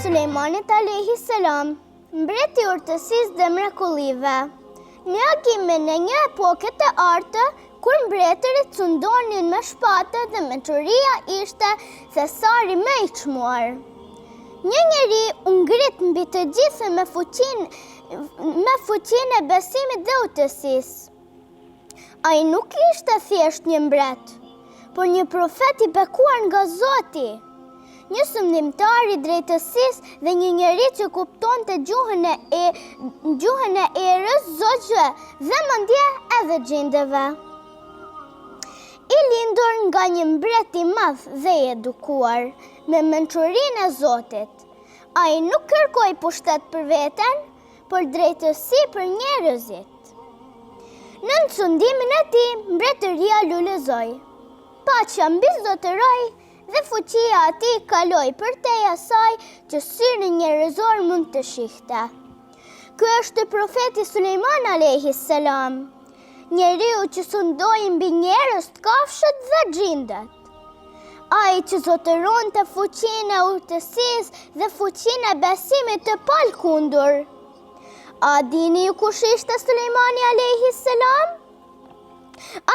Sulejmanit alayhis salam, mbreti i urtësisë dhe mrekullive. Në agimin e një epoke të artë, kur mbretërit sundonin me shpatë dhe mençuria ishte thesari më i çmuar. Një njeri u ngrit mbi të gjithë me fuqinë e besimit dhe urtësisë. Ai nuk ishte thjesht një mbret, por një profet i bekuar nga Zoti, një sundimtar i drejtësisë dhe një njeri që kuptonte gjuhën e erës, zogjve dhe mandje edhe gjindëve. I lindur nga një mbret i madh dhe i edukuar, me mençurinë e Zotit. Ai nuk kërkoi pushtet për veten, por drejtësi për njerëzit. Në sundimin e tij, mbretëria lulëzoi. Paqja mbi zotëroi dhe fuqia e tij kaloi përtej asaj që syri njerëzor mund të shihte. Ky është profeti Sulejman alayhis salam, njeriu që sundoi mbi njerëz të kafshët dhe xhindet. Ai që zotëronte fuqinë e urtësisë dhe fuqinë e besimit të palkundur. A dini ju kush ishte Sulejmani alayhis salam?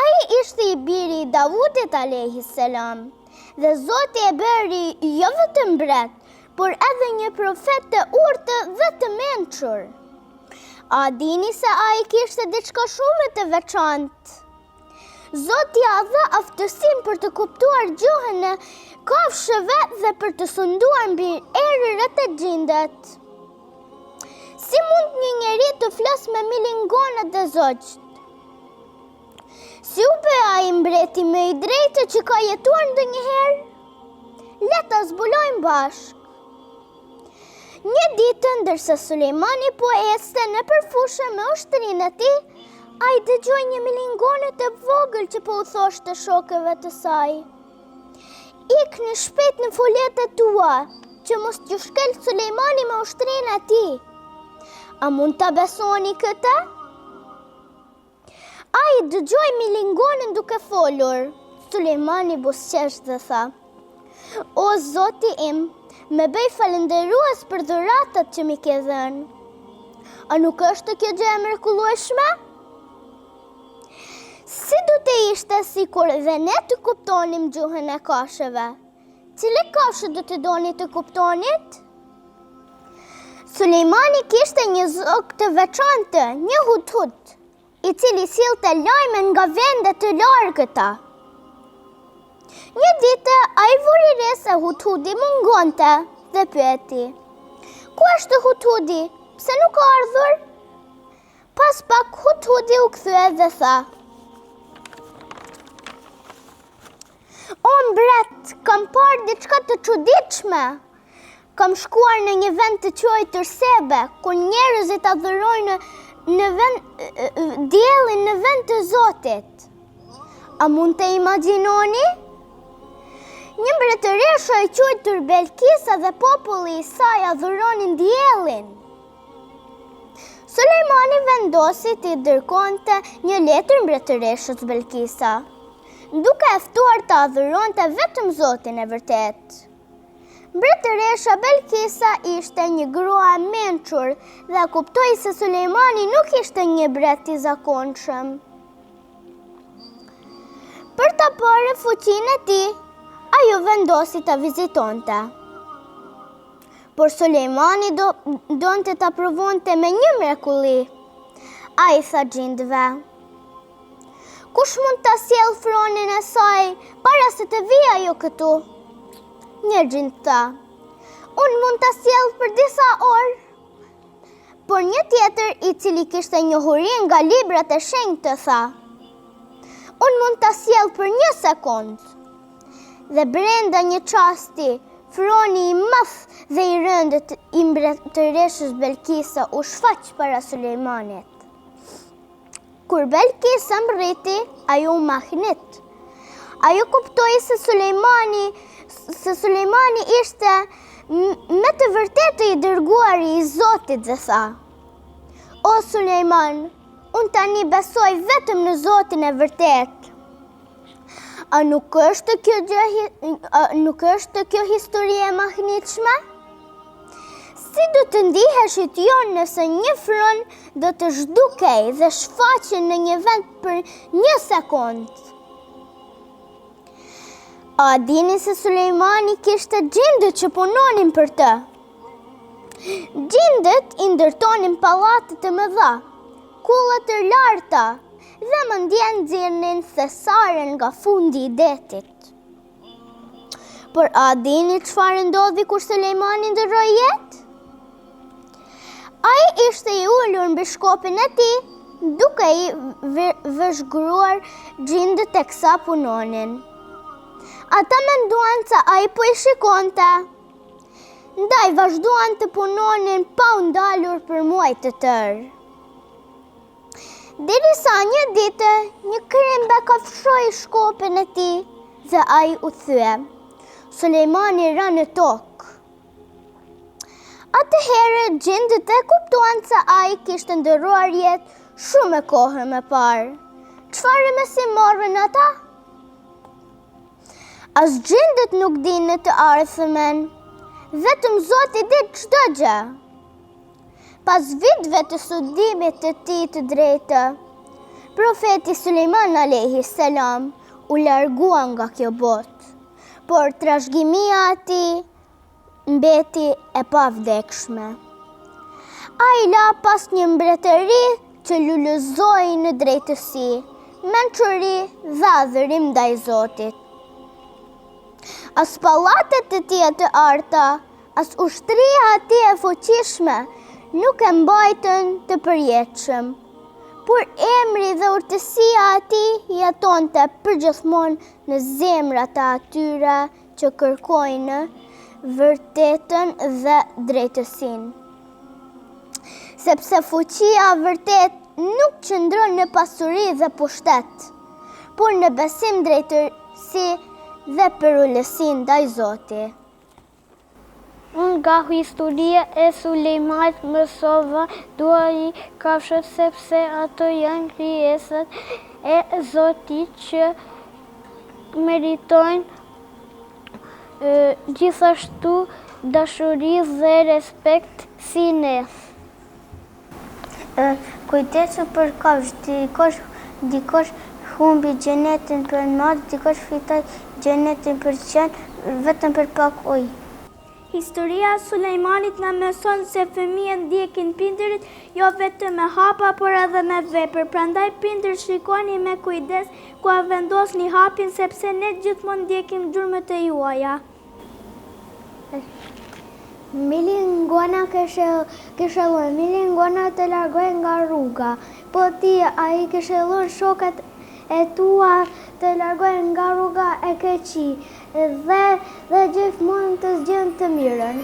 Ai ishte i biri i Davudit alayhis salam, dhe Zoti e bëri jo vetëm mbret, por edhe një profet të urtë dhe të mençur. A dini se ai kishte diçka shumë të veçantë? Zoti ia dha aftësinë për të kuptuar gjuhën e kafshëve dhe për të sunduar mbi erërat e xhindet. Si mund një njeri të flasë me milingonët dhe zogjt? Si u bë ai mbreti më i drejtë që ka jetuar ndonjëherë? Le ta zbulojmë bashkë. Një ditë, ndërsa Sulejmani po ecte nëpër fushë me ushtrinë e tij, ai dëgjoi një milingone të vogël që po u thoshte shokëve të saj: "Ikni shpejt në foletet tua, që mos t'ju shkel Sulejmani me ushtrinë e tij." A mund ta besoni këtë? Ai dëgjoi milingonin duke folur. Sulejmani buzëqesh dhe tha: "O Zoti im, më bëj falënderues për dhuratat që mi ke dhënë. A nuk është kjo gjë e mrekullueshme? Si do të ishte sikur dhe ne të kuptonim gjuhën e kafshëve? Cile kafshë do të doni të kuptonit?" Sulejmani kishte një zog të veçantë, një hudhud, i cili sillte lajme nga vende të largëta. Një ditë, ai vuri re se hudhudi mungonte dhe pyeti: "Ku është hudhudi? Pse nuk ka ardhur?" Pas pak hudhudi u kthye dhe tha: "O mbret, kam parë diçka të çuditshme. Kam shkuar në një vend të quajtur Sebe, kur njerëzit adhurojnë diellin në vend të Zotit. A mund të imagjinoni? Një mbretëreshe e quajtur Belkisa dhe populli i saj adhuronin diellin." Sulejmani vendosi t'i dërgonte një letër mbretëreshës Belkisa, duke e ftuar të adhuronte vetëm Zotin e vërtet. Mbretëresha Belkisa ishte një grua e mençur dhe kuptoi se Sulejmani nuk ishte një mbret i zakonshëm. Për ta parë fuqinë e tij, ajo vendosi ta vizitonte. Por Sulejmani donte ta provonte me një mrekulli. Ai tha xhindëve: "Kush mund ta sjell fronin e saj para se të vijë ajo këtu?" Një xhind tha: "Unë mund ta sjell për disa orë." Por një tjetër, i cili kishte njohuri nga librat e shenjtë, tha: "Unë mund ta sjell për 1 sekondë." Dhe brenda një çasti, froni i madh dhe i rëndët i mbretëreshës Belkisa u shfaq para Sulejmanit. Kur Belkisa mbriti, ajo u mahnit. Ajo kuptoi se Sulejmani ishte me të vërtetë i dërguari i Zotit dhe tha: "O Sulejman, unë tani besoj vetëm në Zotin e vërtet. A nuk është kjo histori e mahnitshme? Si do të ndiheshit jo nëse një fron do të zhdukej dhe shfaqen në një vend për 1 sekond? A dini se Sulejmani kishte gjinde që punonin për të? Gjindet i ndërtonin pallate të mëdha, kulla të larta dhe mandje nxjerrnin thesaren nga fundi i detit. Por a dini çfarë ndodhi kur Sulejmani ndërroi jetë? Ai ishte I ulur mbi shkopin e tij, duke I vëzhgruar gjindet teksa punonin. Ata menduan se ai po I shikonte, ndaj vazhduan të punonin pa u ndalur për muaj të tërë. Derisa një ditë, një krimbe kafshoi shkopin e tij dhe ai u thye. Sulejmani ra në tokë. Atëherë gjindet e kuptuan se ai kishte ndërruar jetë shumë e kohë më parë. Çfarë mesi morën ata? As gjindet nuk dinë të ardhmen, vetëm Zoti di çdo gjë. Pas vitëve të studimit të tij të drejtë, profeti Sulejman alayhis salam u largua nga kjo botë, por trashëgimia e tij mbeti e pavdekshme. Ai la pas një mbretëri që lulëzoi në drejtësi, mençuri dhe adhurim ndaj Zotit. As pallatet e tij të arta, as ushtria e tij e fuqishme nuk e mbajtën të përjetshëm, por emri dhe urtësia e tij jetonte përgjithmonë në zemrat e atyre që kërkojnë vërtetën dhe drejtësinë. Sepse fuqia vërtet nuk qëndron në pasuri dhe pushtet, por në besim, drejtësi dhe përullësi ndaj Zotit. Unë nga historia e Sulejmanit mësova duaj kafshët sepse ato janë krijesat e Zotit që meritojnë gjithashtu dashuri dhe respekt si ne. Kujdesu për kafshë, dikosh humbi xhenetin për natë, dikosh fitoi xhenetin për qenë vetëm për pak ujë. Historia e Sulejmanit na mëson se fëmijët ndjekin prindërit jo vetëm me hapa, por edhe me vepër. Prandaj prindër shikoni me kujdes ku vendosni hapin, sepse ne gjithmonë ndjekim gjurmët e juaja. Milingona këshillon, milingona të largoj nga rruga, po ti a I këshillon shokat e tua të largoj nga rruga e keqi dhe gjithmonë të zgjidhin të mirën.